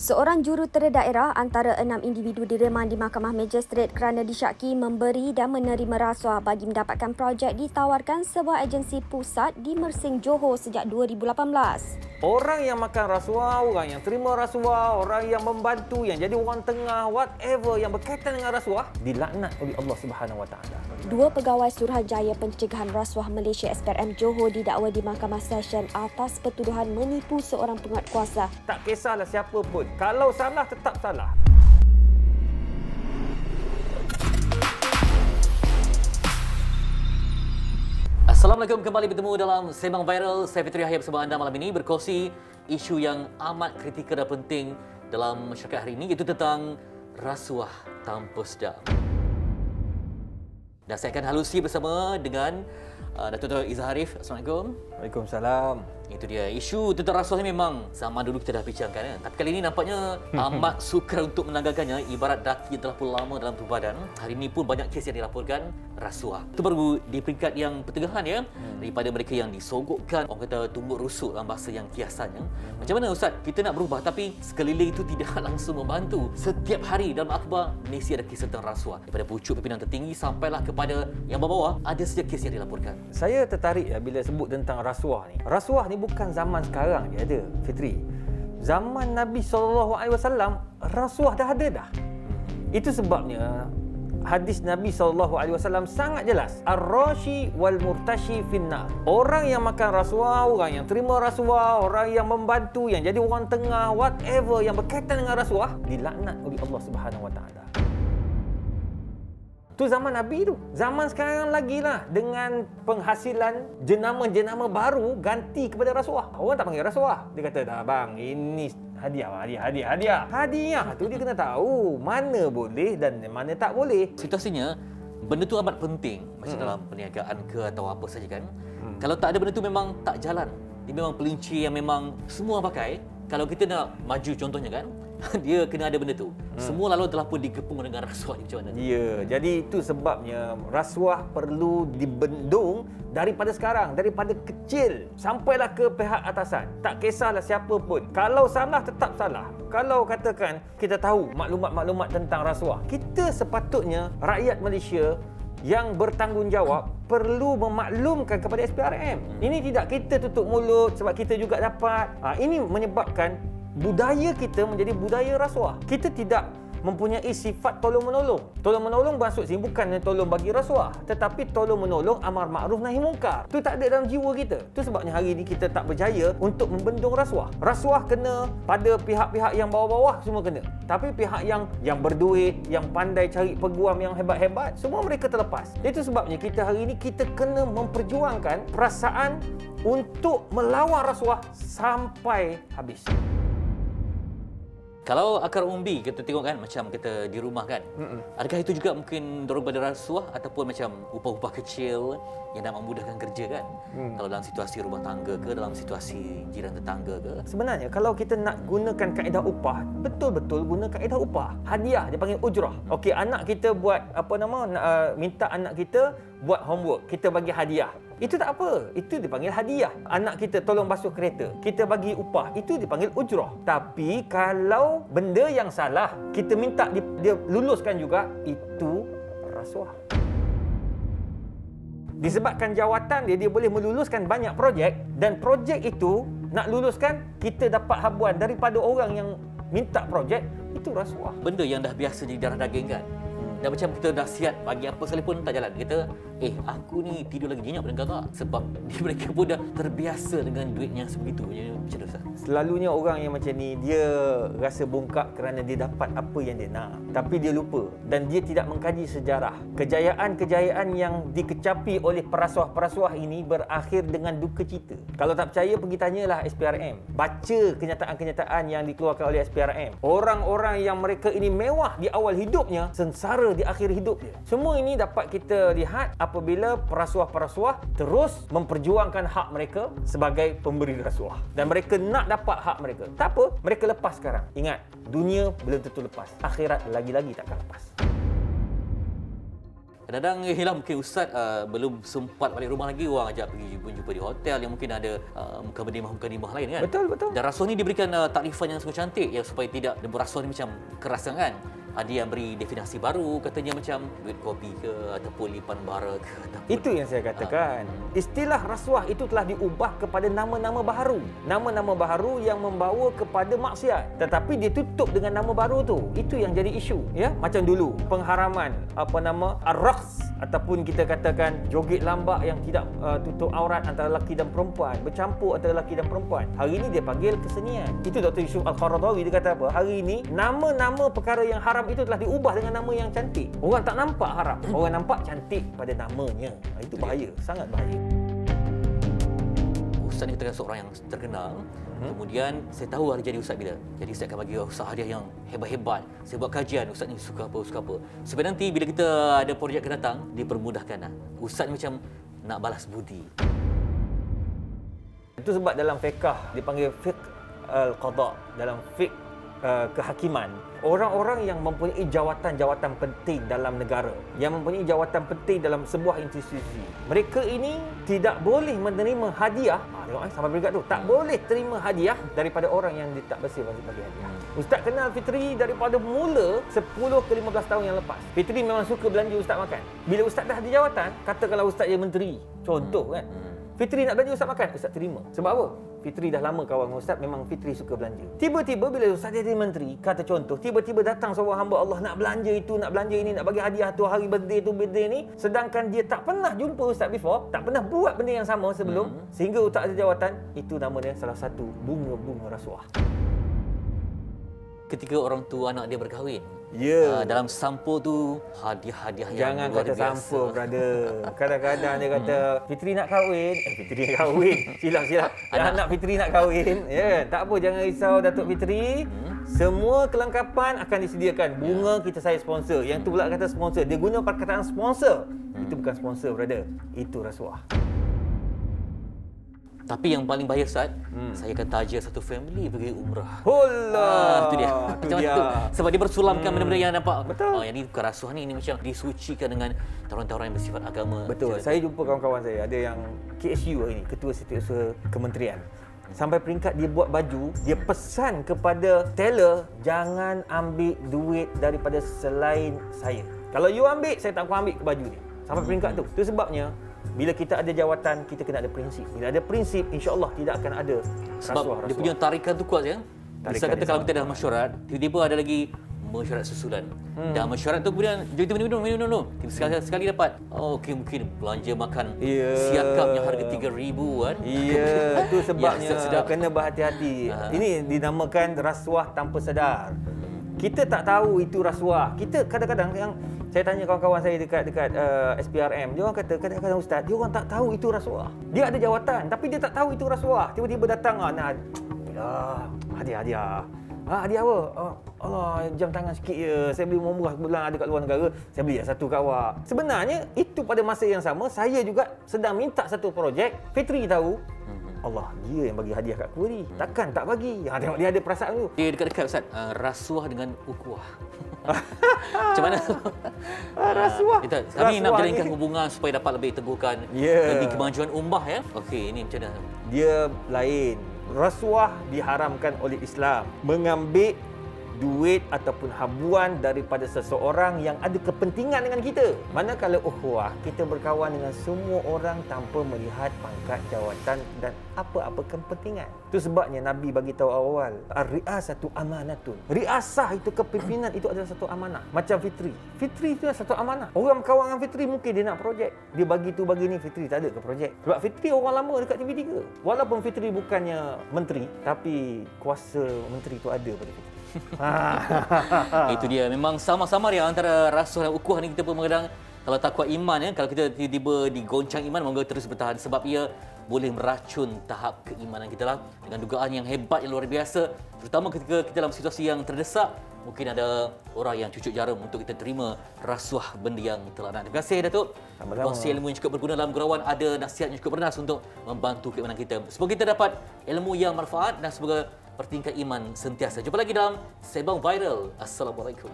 Seorang jurutera daerah antara 6 individu diremang di Mahkamah Magistrate kerana disyaki memberi dan menerima rasuah bagi mendapatkan projek ditawarkan sebuah agensi pusat di Mersing, Johor sejak 2018. Orang yang makan rasuah, orang yang terima rasuah, orang yang membantu, yang jadi orang tengah, whatever yang berkaitan dengan rasuah, dilaknat oleh Allah Subhanahu Wa Taala. Dua pegawai Suruhanjaya Pencegahan Rasuah Malaysia SPRM Johor didakwa di Mahkamah Session atas pertuduhan menipu seorang penguatkuasa. Tak kisahlah siapa pun, kalau salah tetap salah. Assalamualaikum, kembali bertemu dalam Sembang Viral. Saya Fitri Yahya bersama anda malam ini berkongsi isu yang amat kritikal dan penting dalam masyarakat hari ini, iaitu tentang rasuah tanpa sedar. Dan saya akan halusi bersama dengan Datuk Izzah Harif. Assalamualaikum. Waalaikumsalam. Itu dia, isu tentang rasuah ni memang zaman dulu kita dah bincangkan ya. Tapi kali ini nampaknya amat sukar untuk menanggalkannya, ibarat daki yang telah pun lama dalam tubuh badan. Hari ini pun banyak kes yang dilaporkan rasuah. Itu baru di peringkat yang pertengahan ya, daripada mereka yang disogokkan, orang kata tumbuk rusuk dalam bahasa yang kiasannya. Macam mana Ustaz, kita nak berubah tapi sekeliling itu tidak langsung membantu. Setiap hari dalam akhbar mesti ada kes tentang rasuah. Daripada pucuk pimpinan tertinggi sampailah kepada yang bawah-bawah, ada saja kes yang dilaporkan. Saya tertarik ya bila sebut tentang rasuah ni. Rasuah ni bukan zaman sekarang je ada, Fitri. Zaman Nabi SAW, rasuah dah ada dah. Itu sebabnya hadis Nabi SAW sangat jelas. Ar-rashi wal murtashi finnar. Orang yang makan rasuah, orang yang terima rasuah, orang yang membantu, yang jadi orang tengah, whatever yang berkaitan dengan rasuah, dilaknat oleh Allah Subhanahu Wa Taala. Itu zaman Nabi tu. Zaman sekarang lagi lah, dengan penghasilan jenama-jenama baru ganti kepada rasuah. Orang tak panggil rasuah. Dia kata, dah bang, ini hadiah. Hadiah tu dia kena tahu mana boleh dan mana tak boleh. Situasinya, benda tu amat penting, macam dalam perniagaan ke atau apa saja kan. Kalau tak ada benda tu memang tak jalan. Dia memang pelinci yang memang semua pakai. Kalau kita nak maju contohnya kan, dia kena ada benda tu. Semua lalu telah pun digepung dengan rasuah ni, macam mana? Ya, jadi itu sebabnya rasuah perlu dibendung daripada sekarang, daripada kecil sampailah ke pihak atasan. Tak kisahlah siapa pun. Kalau salah tetap salah. Kalau katakan kita tahu maklumat-maklumat tentang rasuah, kita sepatutnya rakyat Malaysia yang bertanggungjawab perlu memaklumkan kepada SPRM. Ini tidak kita tutup mulut sebab kita juga dapat. Ini menyebabkan budaya kita menjadi budaya rasuah. Kita tidak mempunyai sifat tolong-menolong. Tolong-menolong maksud sini bukan tolong bagi rasuah, tetapi tolong-menolong amar makruf nahi mungkar. Itu tak ada dalam jiwa kita. Itu sebabnya hari ini kita tak berjaya untuk membendung rasuah. Rasuah kena pada pihak-pihak yang bawah-bawah, semua kena. Tapi pihak yang berduit, yang pandai cari peguam yang hebat-hebat, semua mereka terlepas. Itu sebabnya kita hari ini kita kena memperjuangkan perasaan untuk melawan rasuah sampai habis. Kalau akar umbi kita tengok kan, macam kita di rumah kan, adakah itu juga mungkin dorong pada rasuah ataupun macam upah-upah kecil yang nak memudahkan kerja kan? Kalau dalam situasi rumah tangga ke, dalam situasi jiran tetangga ke? Sebenarnya kalau kita nak gunakan kaedah upah, betul-betul guna kaedah upah. Hadiah dia panggil ujrah. Okey, anak kita buat minta anak kita buat homework, kita bagi hadiah. Itu tak apa, itu dipanggil hadiah. Anak kita tolong basuh kereta, kita bagi upah, itu dipanggil ujrah. Tapi kalau benda yang salah, kita minta dia luluskan juga, itu rasuah. Disebabkan jawatan dia boleh meluluskan banyak projek, dan projek itu nak luluskan, kita dapat habuan daripada orang yang minta projek, itu rasuah. Benda yang dah biasa jadi darah daging kan. Dan macam kita dah siap bagi apa sekalipun tak jalan. Kita, aku ni tidur lagi nyenyak pada kakak. Sebab mereka pun dah terbiasa dengan duit yang sebegitu. Macam tu Ustaz? Selalunya orang yang macam ni, dia rasa bongkak kerana dia dapat apa yang dia nak. Tapi dia lupa dan dia tidak mengkaji sejarah. Kejayaan-kejayaan yang dikecapi oleh perasuah-perasuah ini berakhir dengan duka cita. Kalau tak percaya, pergi tanyalah SPRM. Baca kenyataan-kenyataan yang dikeluarkan oleh SPRM. Orang-orang yang mereka ini mewah di awal hidupnya, sengsara di akhir hidup dia. Semua ini dapat kita lihat apabila perasuah-perasuah terus memperjuangkan hak mereka sebagai pemberi rasuah. Dan mereka nak dapat hak mereka. Tak apa, mereka lepas sekarang. Ingat, dunia belum tentu lepas. Akhirat lagi-lagi takkan lepas. Kadang-kadang hilang mungkin Ustaz belum sempat balik rumah lagi, orang ajak pergi jumpa di hotel yang mungkin ada mukadimah lain kan. Betul. Dan rasuah ni diberikan takrifan yang sungguh cantik ya, supaya tidak rasuah ni macam keras kan. Ada yang beri definisi baru, katanya macam duit kopi ke ataupun lipan bara ke ataupun, itu yang saya katakan. Istilah rasuah itu telah diubah kepada nama-nama baharu. Nama-nama baharu yang membawa kepada maksiat. Tetapi dia tutup dengan nama baru tu. Itu yang jadi isu. Ya, macam dulu pengharaman ar-raqs ataupun kita katakan joget lambak yang tidak tutup aurat antara lelaki dan perempuan, bercampur antara lelaki dan perempuan. Hari ini dia panggil kesenian. Itu Dr. Yusuf Al-Qaradawi dia kata apa? Hari ini nama-nama perkara yang haram itu telah diubah dengan nama yang cantik. Orang tak nampak haram, orang nampak cantik pada namanya. Itu bahaya, sangat bahaya. Ustaz ni katakan seorang yang terkenal. Kemudian saya tahu hari jadi Ustaz bila. Jadi saya akan bagi Ustaz hadiah yang hebat-hebat. Saya buat kajian Ustaz ni suka apa. Supaya nanti bila kita ada projek akan datang, dipermudahkan. Ustaz ni macam nak balas budi. Itu sebab dalam fiqh dipanggil fiqh al-qada, dalam fiqh kehakiman, orang-orang yang mempunyai jawatan-jawatan penting dalam negara, yang mempunyai jawatan penting dalam sebuah institusi, mereka ini tidak boleh menerima hadiah. Tengok sampai peringkat tu, tak boleh terima hadiah daripada orang yang dia tak bersih bagi hadiah. Ustaz kenal Fitri daripada mula 10 ke 15 tahun yang lepas. Fitri memang suka belanja Ustaz makan. Bila Ustaz dah ada jawatan, katakanlah Ustaz jadi menteri, contoh kan, Fitri nak belanja Ustaz makan, Ustaz terima. Sebab apa? Fitri dah lama kawan dengan Ustaz, memang Fitri suka belanja. Tiba-tiba bila Ustaz jadi menteri, kata contoh, tiba-tiba datang seorang hamba Allah nak belanja itu, nak belanja ini, nak bagi hadiah tu, hari birthday ni, sedangkan dia tak pernah jumpa Ustaz before, tak pernah buat benda yang sama sebelum, sehingga Ustaz ada jawatan, itu namanya salah satu bunga-bunga rasuah. Ketika orang tua anak dia berkahwin, dalam sampul tu hadiah-hadiah yang jangan luar kata biasa. sampul, brother. Kadang-kadang dia kata Fitri nak kahwin, Fitri nak kahwin. Silap. Anak Fitri nak kahwin. Ya, tak apa, jangan risau Datuk Fitri. Semua kelengkapan akan disediakan. Bunga kita saya sponsor. Yang tu pula kata sponsor. Dia guna perkataan sponsor. Itu bukan sponsor, brother. Itu rasuah. Tapi yang paling bahaya Ustaz, saya akan tajir satu family pergi umrah. Holah. Itu dia. Macam mana tu? Sebab dia bersulamkan benda-benda yang nampak. Betul. Yang ni bukan rasuah ni macam disucikan dengan tawaran-tawaran yang bersifat agama. Betul. Saya jumpa kawan-kawan saya, ada yang KSU hari ni, Ketua Setiausaha Kementerian. Sampai peringkat dia buat baju, dia pesan kepada tailor, jangan ambil duit daripada selain saya. Kalau you ambil, saya tak akan ambil ke baju ni. Sampai peringkat tu. Itu sebabnya bila kita ada jawatan, kita kena ada prinsip. Bila ada prinsip, insya-Allah tidak akan ada sebab rasuah-rasuah. dia punya tarikan tu kuat ya. Bisa kata kalau kita dah mesyuarat, tiba-tiba ada lagi mesyuarat susulan. Dan mesyuarat tu kemudian jadi minum. Sekali dapat. Oh, okey, mungkin belanja makan siakap yang harga 3,000 kan. Ya, itu sebabnya sedap. kena berhati-hati. Ini dinamakan rasuah tanpa sadar. Kita tak tahu itu rasuah. Kita kadang-kadang yang saya tanya kawan-kawan saya dekat SPRM, dia orang kata kadang-kadang Ustaz, dia orang tak tahu itu rasuah. Dia ada jawatan tapi dia tak tahu itu rasuah. Tiba-tiba datang nak hadiah. Hadiah apa? Allah, jam tangan sikit je. Saya beli murah bulan ada kat luar negara, saya beli satu kat awak. Sebenarnya itu pada masa yang sama saya juga sedang minta satu projek. Fitri tahu, Allah, dia yang bagi hadiah kat aku ni. Takkan tak bagi. Tengok dia ada perasaan tu. Dia dekat-dekat Ustaz, rasuah dengan ukhuwah. Macam mana? Rasuah. Kami nak menjalinkan hubungan supaya dapat lebih teguhkan demi kemajuan ummah ya. Okey, ini macam mana? Dia lain. Rasuah diharamkan oleh Islam. Mengambil duit ataupun habuan daripada seseorang yang ada kepentingan dengan kita. Manakala ukhuwah, kita berkawan dengan semua orang tanpa melihat pangkat, jawatan dan apa-apa kepentingan. Itu sebabnya Nabi bagi tahu awal, ar-ri'asatu amanatun. Riasah itu kepimpinan itu adalah satu amanah. Macam Fitri. Fitri itu adalah satu amanah. Orang berkawan dengan Fitri mungkin dia nak projek. Dia bagi tu bagi ni, Fitri tak ada ke projek. Sebab Fitri orang lama dekat TV3. Walaupun Fitri bukannya menteri, tapi kuasa menteri itu ada pada Fitri. Itu dia, memang sama-sama dia antara rasuah dan ukhuwah ni. Kita pun kadang kalau tak kuat iman ya, kalau kita tiba-tiba digoncang iman, moga terus bertahan sebab ia boleh meracun tahap keimanan kita lah dengan dugaan yang hebat yang luar biasa, terutama ketika kita dalam situasi yang terdesak. Mungkin ada orang yang cucuk jarum untuk kita terima rasuah benda yang terlaknat. Terima kasih Datuk. Kongsi ilmu yang cukup berguna dalam gurauan, ada nasihat yang cukup bernas untuk membantu keimanan kita. Semoga kita dapat ilmu yang manfaat dan semoga pertingkat iman sentiasa. Jumpa lagi dalam Sembang Viral. Assalamualaikum.